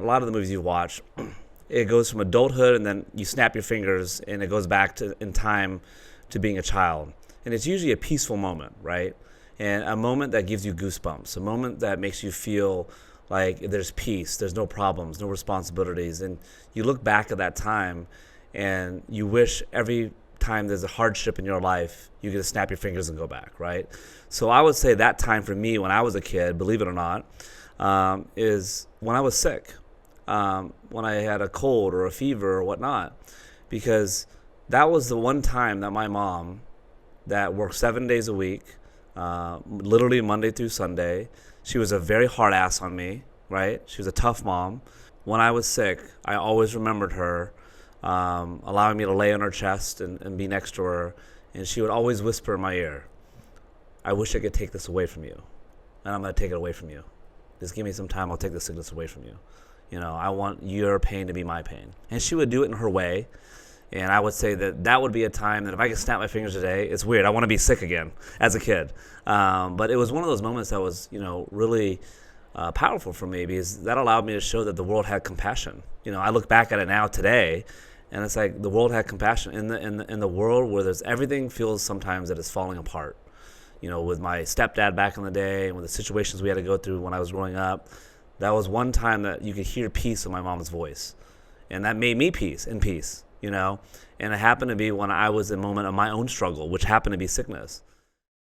lot of the movies you watch, it goes from adulthood and then you snap your fingers and it goes back to in time to being a child. And it's usually a peaceful moment, right? And a moment that gives you goosebumps, a moment that makes you feel like there's peace, there's no problems, no responsibilities. And you look back at that time and you wish every time there's a hardship in your life, you get to snap your fingers and go back, right? So I would say that time for me when I was a kid, believe it or not, is when I was sick, when I had a cold or a fever or whatnot, because that was the one time that my mom, that worked 7 days a week, literally Monday through Sunday, she was a very hard ass on me, right? She was a tough mom. When I was sick, I always remembered her, allowing me to lay on her chest and be next to her. And she would always whisper in my ear, I wish I could take this away from you. And I'm going to take it away from you. Just give me some time. I'll take the sickness away from you. You know, I want your pain to be my pain. And she would do it in her way. And I would say that that would be a time that if I could snap my fingers today, it's weird. I want to be sick again as a kid. But it was one of those moments that was, really powerful for me, because that allowed me to show that the world had compassion. I look back at it now today, and it's like the world had compassion in the world where there's everything feels sometimes that it's falling apart. With my stepdad back in the day and with the situations we had to go through when I was growing up, that was one time that you could hear peace in my mom's voice. And that made me in peace. And it happened to be when I was in a moment of my own struggle, which happened to be sickness.